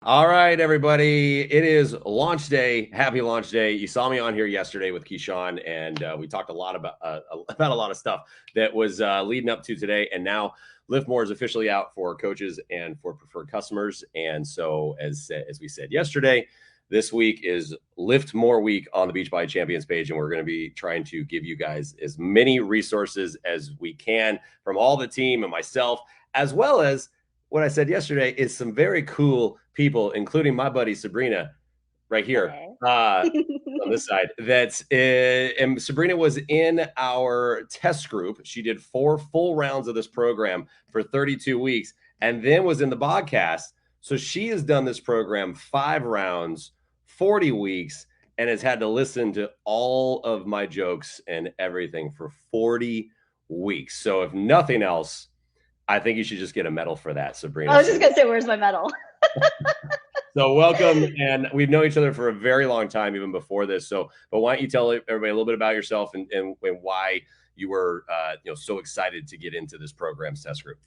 All right, everybody. It is launch day. Happy launch day. You saw me on here yesterday with Keyshawn, and we talked a lot about a lot of stuff that was leading up to today. And now Lift More is officially out for coaches and for preferred customers. And so, as we said yesterday, this week is Lift More Week on the Beachbody Champions page, and we're going to be trying to give you guys as many resources as we can from all the team and myself, as well as what I said yesterday is some very cool people, including my buddy Sabrina right here on this side. And Sabrina was in our test group. She did 4 full rounds of this program for 32 weeks and then was in the podcast. So she has done this program 5 rounds, 40 weeks, and has had to listen to all of my jokes and everything for 40 weeks. So if nothing else, I think you should just get a medal for that, Sabrina. I was just going to say, where's my medal? So welcome, and we've known each other for a very long time, even before this. So, but why don't you tell everybody a little bit about yourself and why you were, so excited to get into this program's test group?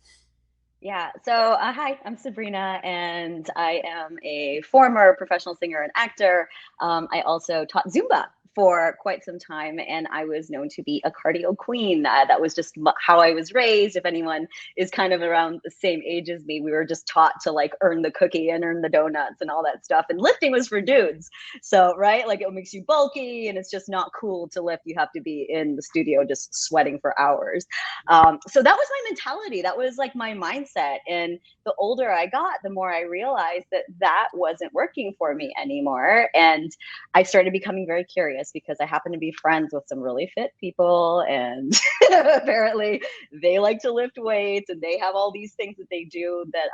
Yeah. So, hi, I'm Sabrina, and I am a former professional singer and actor. I also taught Zumba for quite some time, and I was known to be a cardio queen. That was just how I was raised. If anyone is kind of around the same age as me, we were just taught to like earn the cookie and earn the donuts and all that stuff. And lifting was for dudes. So, right, like it makes you bulky, and it's just not cool to lift. You have to be in the studio just sweating for hours. So that was my mentality. That was like my mindset. And the older I got, the more I realized that that wasn't working for me anymore. And I started becoming very curious because I happen to be friends with some really fit people, and apparently they like to lift weights, and they have all these things that they do that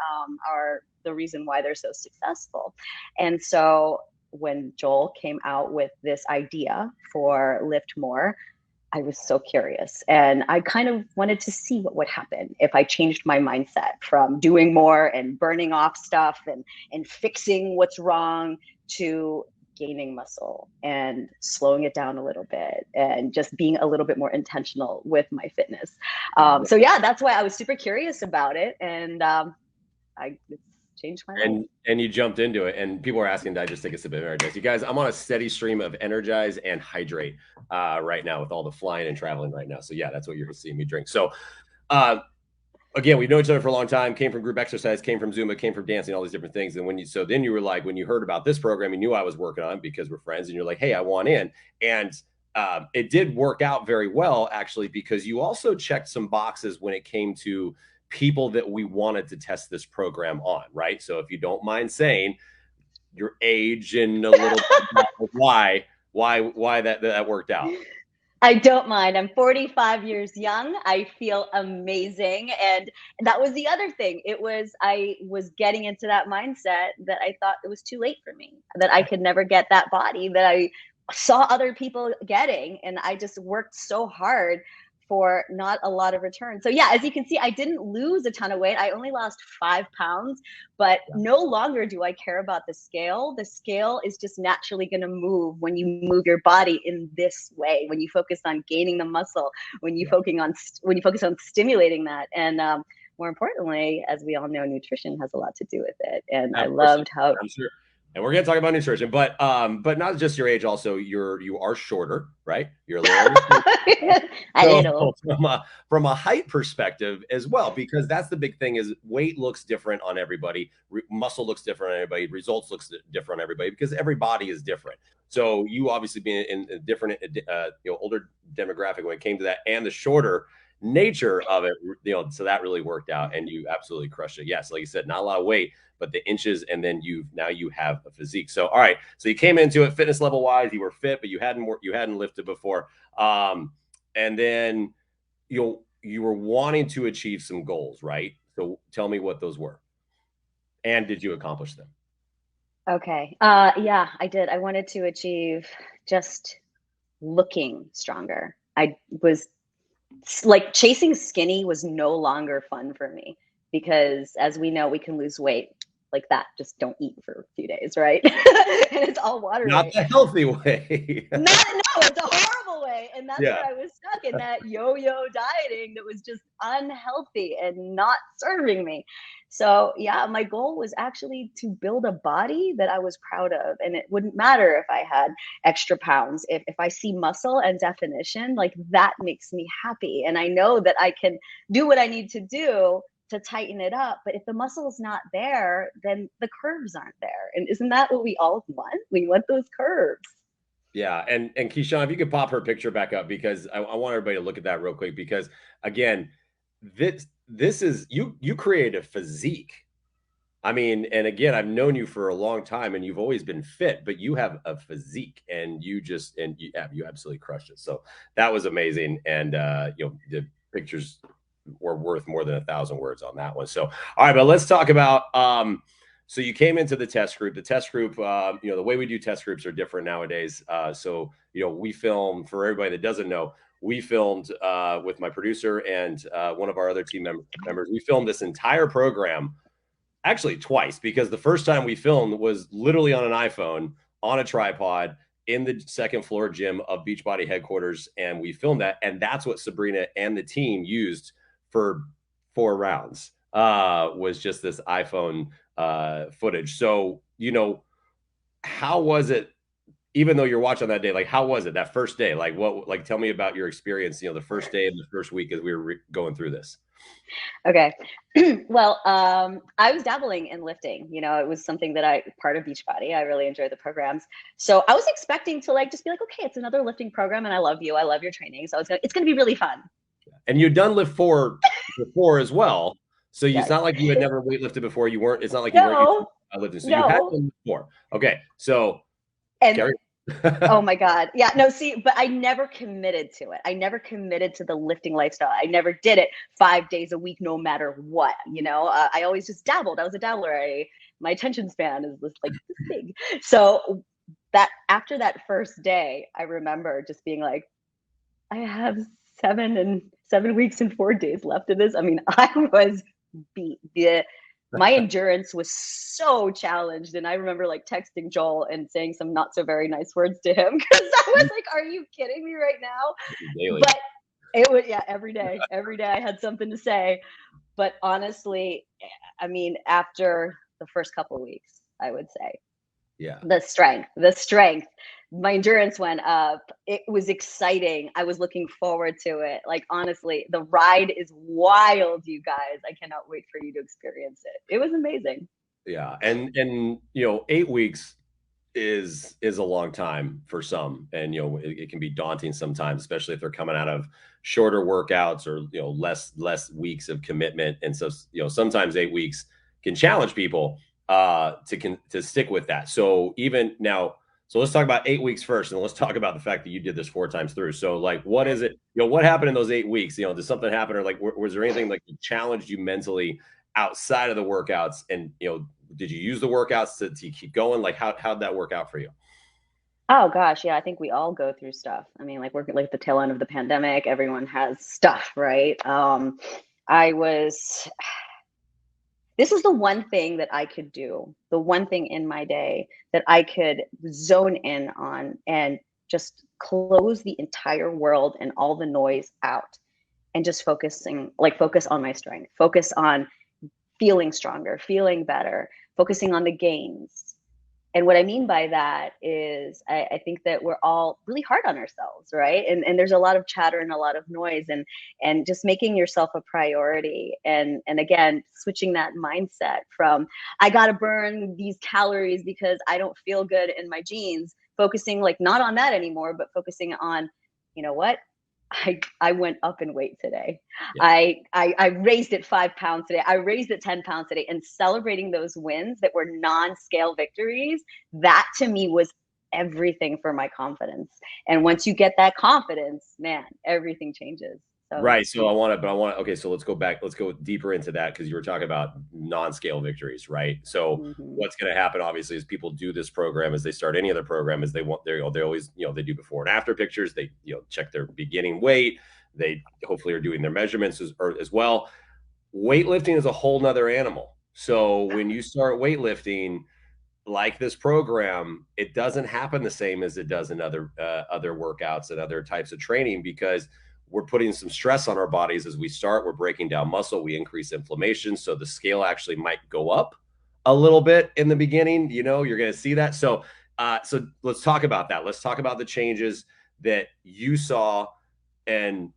are the reason why they're so successful. And so when Joel came out with this idea for Lift More, I was so curious, and I kind of wanted to see what would happen if I changed my mindset from doing more and burning off stuff and fixing what's wrong to gaining muscle and slowing it down a little bit and just being a little bit more intentional with my fitness. So yeah, that's why I was super curious about it, and it's changed my life. And you jumped into it, and people are asking, did I just take a sip of Energize? You guys, I'm on a steady stream of Energize and Hydrate right now with all the flying and traveling right now. So yeah, that's what you're seeing me drink. So again, we've known each other for a long time, came from group exercise, came from Zumba, came from dancing, all these different things. And then you were like, when you heard about this program, you knew I was working on it because we're friends, and you're like, hey, I want in. And it did work out very well, actually, because you also checked some boxes when it came to people that we wanted to test this program on, right? So if you don't mind saying your age and a little bit why that worked out. I don't mind. I'm 45 years young. I feel amazing. And that was the other thing. I was getting into that mindset that I thought it was too late for me, that I could never get that body that I saw other people getting. And I just worked so hard for not a lot of return. So yeah, as you can see, I didn't lose a ton of weight. I only lost 5 pounds, but no longer do I care about the scale. The scale is just naturally going to move when you move your body in this way, when you focus on gaining the muscle, when you focus on stimulating that. And more importantly, as we all know, nutrition has a lot to do with it. And I loved how I'm sure. And we're going to talk about nutrition, but not just your age. Also, you are shorter, right? You're a little. So from a height perspective as well, because that's the big thing: is weight looks different on everybody, muscle looks different on everybody, results looks different on everybody because every body is different. So you obviously being in a different, older demographic when it came to that, and the shorter nature of it, so that really worked out, and you absolutely crushed it. Yes, like you said, not a lot of weight, but the inches, and then you have a physique. So all right, so you came into it fitness level wise, you were fit, but you hadn't lifted before, and then you were wanting to achieve some goals, right? So tell me what those were, and did you accomplish them? Okay. Yeah, I did. I wanted to achieve just looking stronger. I was like chasing skinny was no longer fun for me because as we know, we can lose weight like that. Just don't eat for a few days, right? And it's all water. Not the healthy way. No, it's a horrible way. And that's where I was stuck in that yo-yo dieting that was just unhealthy and not serving me. So yeah, my goal was actually to build a body that I was proud of. And it wouldn't matter if I had extra pounds. If I see muscle and definition, like that makes me happy. And I know that I can do what I need to do to tighten it up. But if the muscle's not there, then the curves aren't there. And isn't that what we all want? We want those curves. Yeah, and Keyshawn, if you could pop her picture back up, because I want everybody to look at that real quick, because again, this is you create a physique. I mean, and again, I've known you for a long time and you've always been fit, but you have a physique and you absolutely crushed it. So that was amazing. And the pictures were worth more than 1,000 words on that one. So all right, but let's talk about so you came into the test group. The test group, the way we do test groups are different nowadays. So we film, for everybody that doesn't know, we filmed with my producer and one of our other team members. We filmed this entire program actually twice, because the first time we filmed was literally on an iPhone on a tripod in the second floor gym of Beachbody headquarters. And we filmed that. And that's what Sabrina and the team used for 4 rounds, was just this iPhone footage. So, how was it, even though you're watching that day, like, how was it that first day? Like, tell me about your experience, the first day of the first week as we were going through this. Okay. Well, I was dabbling in lifting. It was something that part of Beachbody. I really enjoyed the programs. So I was expecting to just be like, okay, it's another lifting program and I love you. I love your training. So it's going to be really fun. And you'd done Lift 4 before as well. So Yes. It's not like you had never weightlifted before. It's not like you weren't No, lifting. So no. you had done before. Okay. So and oh my God. Yeah, no, see, but I never committed to it. I never committed to the lifting lifestyle. I never did it 5 days a week, no matter what, I always just dabbled. I was a dabbler. My attention span is like this big. So that after that first day, I remember just being like, I have 7 weeks and 4 days left of this. I mean, I was beat. My endurance was so challenged. And I remember texting Joel and saying some not so very nice words to him, because I was like, are you kidding me right now? Daily. But it was, yeah, every day I had something to say. But honestly, I mean, after the first couple of weeks, I would say, yeah, the strength, my endurance went up. It was exciting. I was looking forward to it. Honestly, the ride is wild, you guys. I cannot wait for you to experience it. It was amazing. Yeah. And 8 weeks is a long time for some. And, it can be daunting sometimes, especially if they're coming out of shorter workouts or, less weeks of commitment. And so, sometimes 8 weeks can challenge people to stick with that. So even now, so let's talk about 8 weeks first, and let's talk about the fact that you did this 4 times through. So what is it, what happened in those 8 weeks? Did something happen, or was there anything that challenged you mentally outside of the workouts? And, did you use the workouts to keep going? How'd that work out for you? Oh gosh, yeah, I think we all go through stuff. I mean, working at the tail end of the pandemic, everyone has stuff, right? This is the one thing that I could do, the one thing in my day that I could zone in on and just close the entire world and all the noise out, and just focus on my strength, focus on feeling stronger, feeling better, focusing on the gains. And what I mean by that is I think that we're all really hard on ourselves, right? And there's a lot of chatter and a lot of noise, and just making yourself a priority. And again, switching that mindset from, I got to burn these calories because I don't feel good in my jeans, focusing not on that anymore, but focusing on, you know what? I went up in weight today. Yeah. I raised it 5 pounds today. I raised it 10 pounds today, and celebrating those wins that were non-scale victories. That to me was everything for my confidence. And once you get that confidence, man, everything changes. So, right. So okay, so let's go back. Let's go deeper into that, because you were talking about non-scale victories, right? So what's going to happen, obviously, is people do this program as they start any other program, is they always, they do before and after pictures. They, check their beginning weight. They hopefully are doing their measurements as well. Weightlifting is a whole nother animal. So when you start weightlifting, like this program, it doesn't happen the same as it does in other workouts and other types of training, because we're putting some stress on our bodies as we start. We're breaking down muscle. We increase inflammation. So the scale actually might go up a little bit in the beginning. You know, you're going to see that. So let's talk about that. Let's talk about the changes that you saw and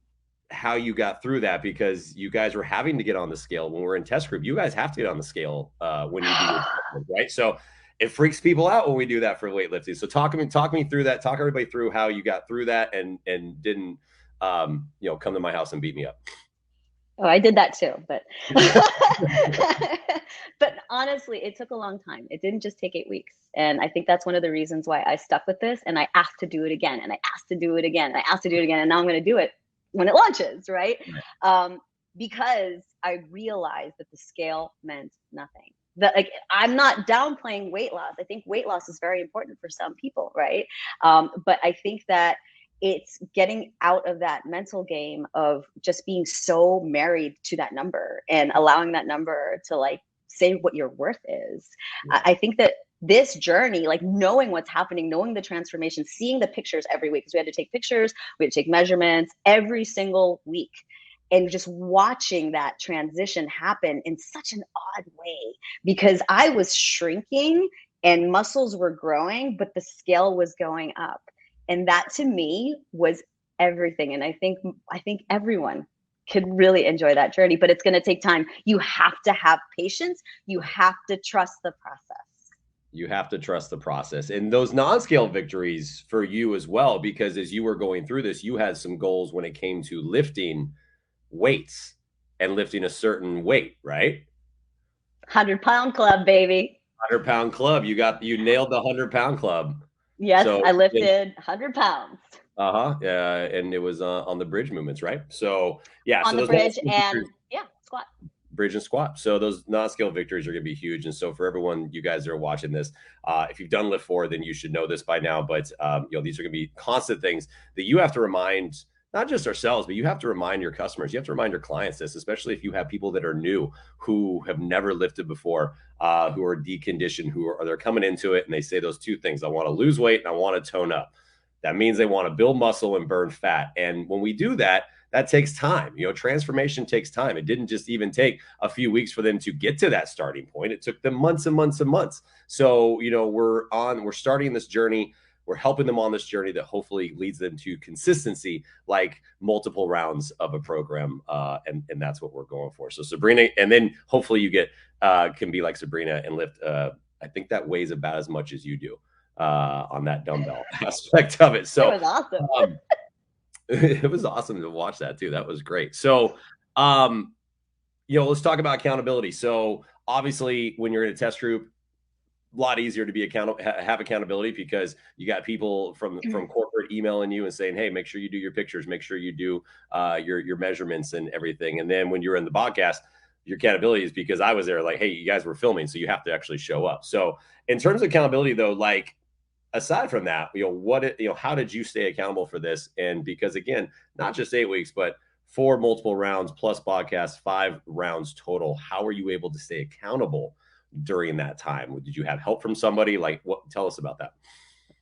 how you got through that, because you guys were having to get on the scale when we're in test group. You guys have to get on the scale when you do it, right? So it freaks people out when we do that for weightlifting. So talk me through that. Talk everybody through how you got through that and didn't come to my house and beat me up. Oh, I did that too, but but honestly, it took a long time. It didn't just take 8 weeks. And I think that's one of the reasons why I stuck with this, and I asked to do it again, and I asked to do it again, and I asked to do it again, and now I'm going to do it when it launches, right? Because I realized that the scale meant nothing. That, like, I'm not downplaying weight loss. I think weight loss is very important for some people, right? But I think that it's getting out of that mental game of just being so married to that number and allowing that number to, like, say what your worth is. I think that this journey, like knowing what's happening, knowing the transformation, seeing the pictures every week, because we had to take pictures, we had to take measurements every single week, and just watching that transition happen in such an odd way, because I was shrinking and muscles were growing, but the scale was going up. And that to me was everything. And I think everyone could really enjoy that journey, but it's going to take time. You have to have patience. You have to trust the process. You have to trust the process and those non-scale victories for you as well, because as you were going through this, you had some goals when it came to lifting weights and lifting a certain weight, right? 100-pound club, baby. 100-pound club. You nailed the 100-pound club. Yes, so, I lifted 100 pounds. And it was on the bridge movements, right? So yeah, on the bridge and squat. Bridge and squat. So those non-scale victories are going to be huge. And so for everyone, you guys that are watching this, if you've done lift 4, then you should know this by now. But these are going to be constant things that you have to remind not just ourselves, but you have to remind your customers. You have to remind your clients this, especially if you have people that are new who have never lifted before, who are deconditioned, they're coming into it and they say those two things: I want to lose weight and I want to tone up. That means they want to build muscle and burn fat. And when we do that, that takes time. Transformation takes time. It didn't just even take a few weeks for them to get to that starting point. It took them months and months and months. So, we're starting this journey. We're helping them on this journey that hopefully leads them to consistency, like multiple rounds of a program. And that's what we're going for. So Sabrina, and then hopefully you can be like Sabrina and lift. I think that weighs about as much as you do on that dumbbell aspect of it. So it was awesome. It was awesome to watch that too. That was great. So, let's talk about accountability. So obviously when you're in a test group, a lot easier to be have accountability, because you got people from corporate emailing you and saying, hey, make sure you do your pictures, make sure you do your measurements and everything. And then when you're in the podcast, your accountability is because I was there, like, hey, you guys were filming, so you have to actually show up. So in terms of accountability though, like, aside from that, how did you stay accountable for this? And because again, not just 8 weeks, but 4 multiple rounds plus podcasts, 5 rounds total. How were you able to stay accountable during that time? Did you have help from somebody? Tell us about that.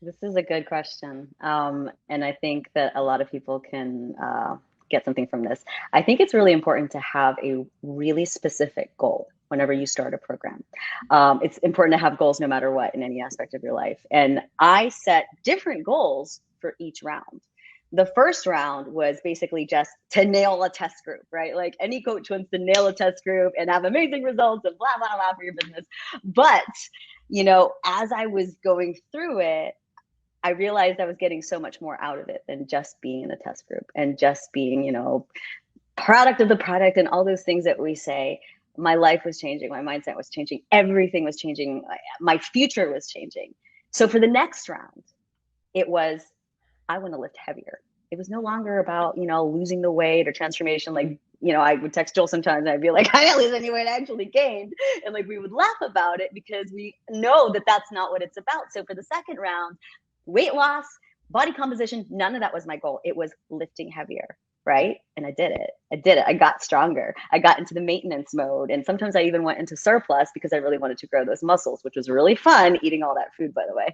This is a good question. And I think that a lot of people can get something from this. I think it's really important to have a really specific goal whenever you start a program. It's important to have goals no matter what in any aspect of your life. And I set different goals for each round. The first round was basically just to nail a test group, right? Like any coach wants to nail a test group and have amazing results and blah, blah, blah for your business. But, as I was going through it, I realized I was getting so much more out of it than just being in a test group and just being, product of the product and all those things that we say. My life was changing. My mindset was changing. Everything was changing. My future was changing. So for the next round, it was, I want to lift heavier. It was no longer about, losing the weight or transformation. Like, I would text Joel sometimes and I'd be like, I didn't lose any weight, I actually gained. And like, we would laugh about it because we know that that's not what it's about. So for the second round, weight loss, body composition, none of that was my goal. It was lifting heavier. Right. And I did it. I got stronger. I got into the maintenance mode. And sometimes I even went into surplus because I really wanted to grow those muscles, which was really fun eating all that food, by the way.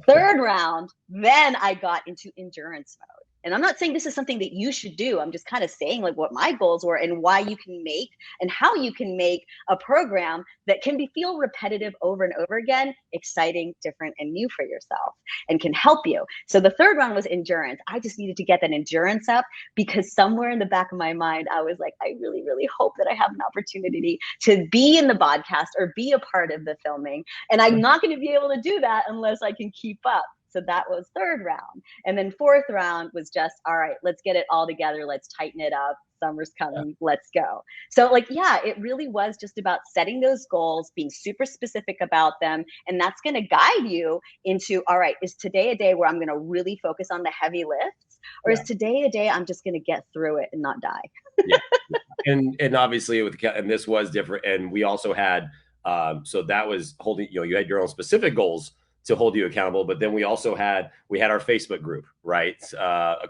Third round, then I got into endurance mode. And I'm not saying this is something that you should do. I'm just kind of saying like what my goals were and why you can make and how you can make a program that can feel repetitive over and over again, exciting, different, and new for yourself and can help you. So the third round was endurance. I just needed to get that endurance up because somewhere in the back of my mind, I was like, I really, really hope that I have an opportunity to be in the podcast or be a part of the filming. And I'm not going to be able to do that unless I can keep up. So that was third round. And then fourth round was just, all right, let's get it all together. Let's tighten it up. Summer's coming. Let's go. So like, yeah, it really was just about setting those goals, being super specific about them. And that's going to guide you into, all right, is today a day where I'm going to really focus on the heavy lifts? Or is today a day I'm just going to get through it and not die? Yeah. And obviously and this was different. And we also had, so that was holding, you had your own specific goals to hold you accountable. But then we also had our Facebook group, right? A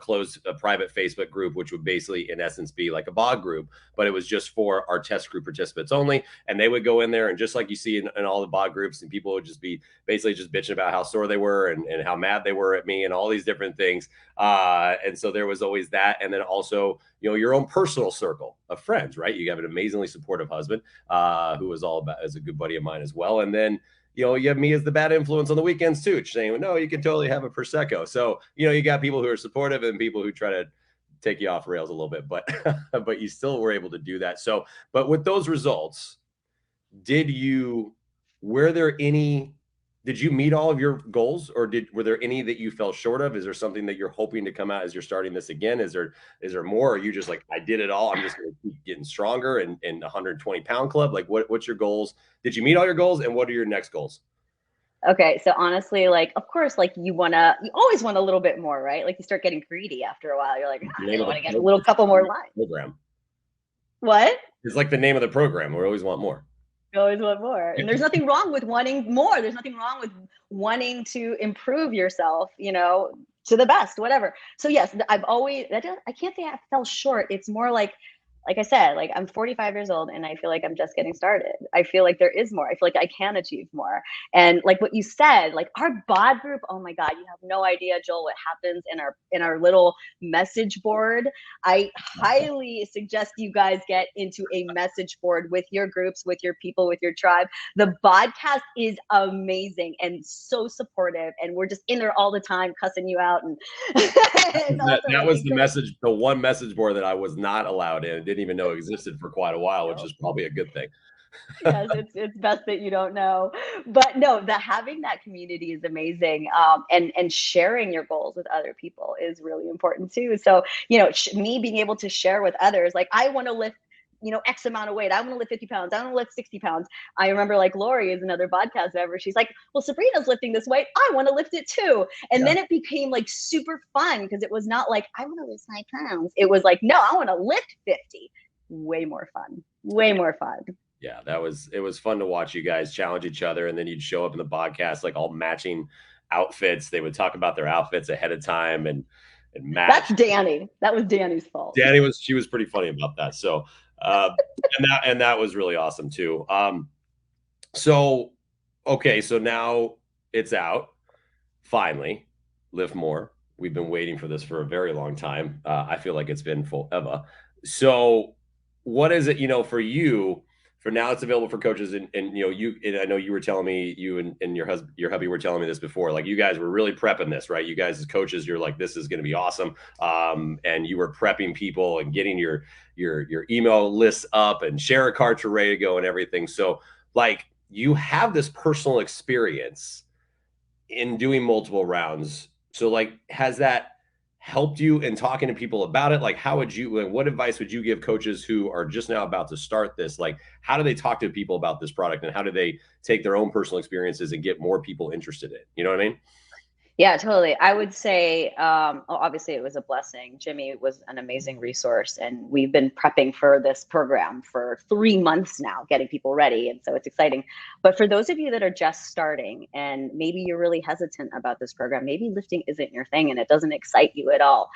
private Facebook group, which would basically in essence be like a BOD group, but it was just for our test group participants only. And they would go in there and just like you see in all the BOD groups, and people would just be basically just bitching about how sore they were and how mad they were at me and all these different things. And so there was always that. And then also, your own personal circle of friends, right? You have an amazingly supportive husband who was as a good buddy of mine as well. And then, you have me as the bad influence on the weekends too, saying, no, you can totally have a Prosecco. So, you got people who are supportive and people who try to take you off rails a little bit, but, but you still were able to do that. So, but with those results, did you meet all of your goals, or were there any that you fell short of? Is there something that you're hoping to come out as you're starting this again? Is there more? Or are you just like, I did it all, I'm just going to keep getting stronger and 120-pound club? Like what's your goals? Did you meet all your goals, and what are your next goals? Okay, so honestly, like, of course, like you always want a little bit more, right? Like you start getting greedy after a while. You're like, I want to get a couple more lines. Program. What? It's like the name of the program. We always want more. You always want more. And there's nothing wrong with wanting more. There's nothing wrong with wanting to improve yourself, to the best, whatever. So yes, I can't say I fell short. It's more like I said, like I'm 45 years old and I feel like I'm just getting started. I feel like there is more. I feel like I can achieve more. And like what you said, like our BOD group, oh my God, you have no idea, Joel, what happens in our little message board. I highly suggest you guys get into a message board with your groups, with your people, with your tribe. The podcast is amazing and so supportive. And we're just in there all the time cussing you out. And that was the message, the one message board that I was not allowed in. Didn't even know existed for quite a while, which is probably a good thing. Yes, it's best that you don't know. But no, having that community is amazing. And sharing your goals with other people is really important too. So, me being able to share with others, like I want to lift, X amount of weight. I want to lift 50 pounds. I want to lift 60 pounds. I remember like Lori is another podcast member. She's like, well, Sabrina's lifting this weight. I want to lift it too. And then it became like super fun because it was not like, I want to lift 5 pounds. It was like, no, I want to lift 50. Way more fun. Way more fun. Yeah, it was fun to watch you guys challenge each other. And then you'd show up in the podcast, like all matching outfits. They would talk about their outfits ahead of time and match. That's Danny. That was Danny's fault. She was pretty funny about that. So, and that was really awesome too. So now it's out. Finally, Lift More. We've been waiting for this for a very long time. I feel like it's been forever. So what is it, for you? For now, it's available for coaches, and I know you were telling me, you and your hubby were telling me this before. Like you guys were really prepping this, right? You guys as coaches, you're like, this is going to be awesome, and you were prepping people and getting your email lists up and share a cards were ready to go and everything. So like you have this personal experience in doing multiple rounds. So like, has that helped you in talking to people about it? Like, what advice would you give coaches who are just now about to start this? Like, how do they talk to people about this product, and how do they take their own personal experiences and get more people interested in it? You know what I mean? Yeah, totally. I would say, obviously it was a blessing. Jimmy was an amazing resource, and we've been prepping for this program for 3 months now, getting people ready. And so it's exciting. But for those of you that are just starting and maybe you're really hesitant about this program, maybe lifting isn't your thing and it doesn't excite you at all,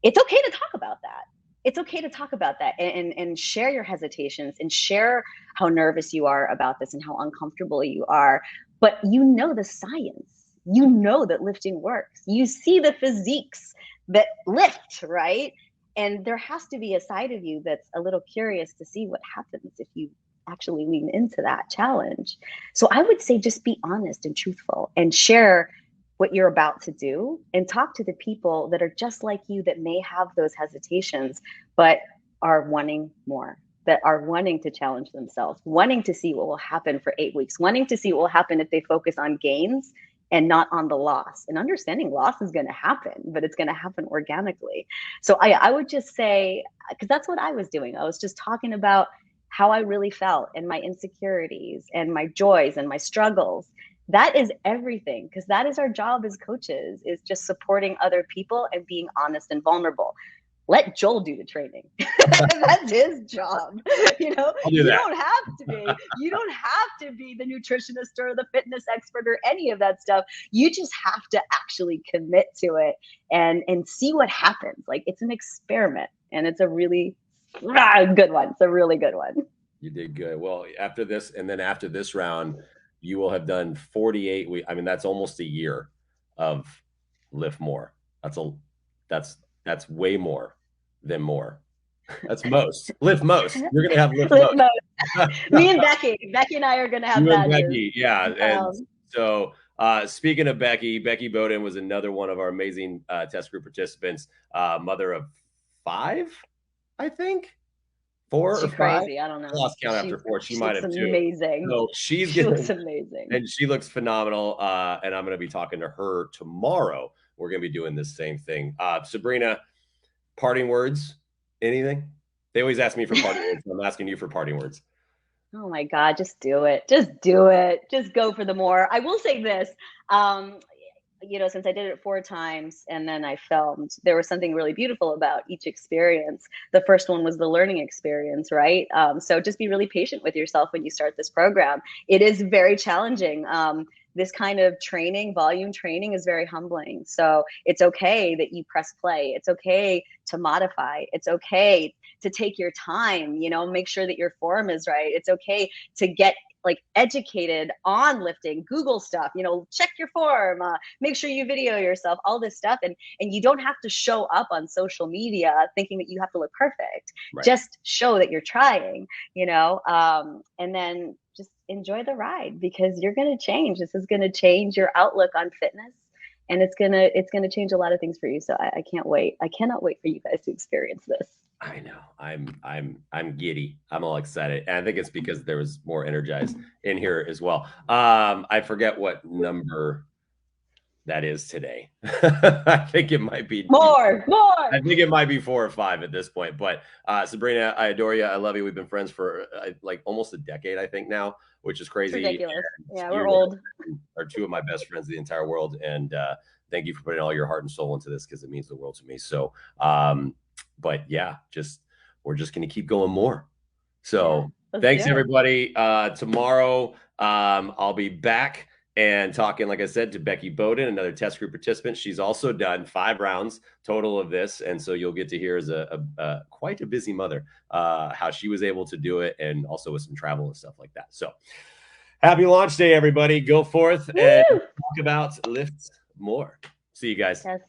it's okay to talk about that. It's okay to talk about that and share your hesitations and share how nervous you are about this and how uncomfortable you are. But the science. You know that lifting works. You see the physiques that lift, right? And there has to be a side of you that's a little curious to see what happens if you actually lean into that challenge. So I would say just be honest and truthful and share what you're about to do and talk to the people that are just like you that may have those hesitations, but are wanting more, that are wanting to challenge themselves, wanting to see what will happen for 8 weeks, wanting to see what will happen if they focus on gains and not on the loss, and understanding loss is going to happen, but it's going to happen organically. So I would just say, because that's what I was doing. I was just talking about how I really felt and my insecurities and my joys and my struggles. That is everything, because that is our job as coaches, is just supporting other people and being honest and vulnerable. Let Joel do the training. That's his job. You know, you don't have to be. You don't have to be the nutritionist or the fitness expert or any of that stuff. You just have to actually commit to it and see what happens. Like, it's an experiment, and it's a really good one. It's a really good one. You did good. Well, after this, and then after this round, you will have done 48 weeks. I mean, that's almost a year of lift more. That's way more than more. That's most. Lift most. You're gonna have lift most. Me and Becky and I are gonna have that. Becky, yeah. And so speaking of Becky Bowden was another one of our amazing test group participants, mother of 5, I think. 4 or 5. Crazy. I don't know. I lost count after 4. She might have 2. Amazing. So she looks amazing. And she looks phenomenal. And I'm going to be talking to her tomorrow. We're going to be doing this same thing. Sabrina, parting words? Anything? They always ask me for parting words. So I'm asking you for parting words. Oh my God, just do it. Just do it. Just go for the more. I will say this. You know, since I did it 4 times and then I filmed, there was something really beautiful about each experience. The first one was the learning experience, right? So just be really patient with yourself when you start this program. It is very challenging. This kind of training, volume training, is very humbling. So it's okay that you press play. It's okay to modify. It's okay to take your time, you know, make sure that your form is right. It's okay to get like educated on lifting, Google stuff, you know, check your form, make sure you video yourself, all this stuff. And you don't have to show up on social media thinking that you have to look perfect. Right. Just show that you're trying, you know, and then just enjoy the ride, because you're going to change. This is going to change your outlook on fitness, and it's going to change a lot of things for you. So I can't wait. I cannot wait for you guys to experience this. I know. I'm giddy. I'm all excited. And I think it's because there was more energized in here as well. I forget what number that is today. I think it might be more. I think it might be 4 or 5 at this point. But Sabrina, I adore you. I love you. We've been friends for like almost a decade, I think now, which is crazy. It's ridiculous. Yeah, we're old. Are 2 of my best friends in the entire world. And thank you for putting all your heart and soul into this, because it means the world to me. So but yeah, we're just going to keep going more. So thanks everybody. Tomorrow I'll be back and talking, like I said, to Becky Bowden, another test group participant. She's also done 5 rounds total of this. And so you'll get to hear, as a quite a busy mother, how she was able to do it, and also with some travel and stuff like that. So happy launch day, everybody. Go forth and talk about LIIFT more. See you guys. Yes.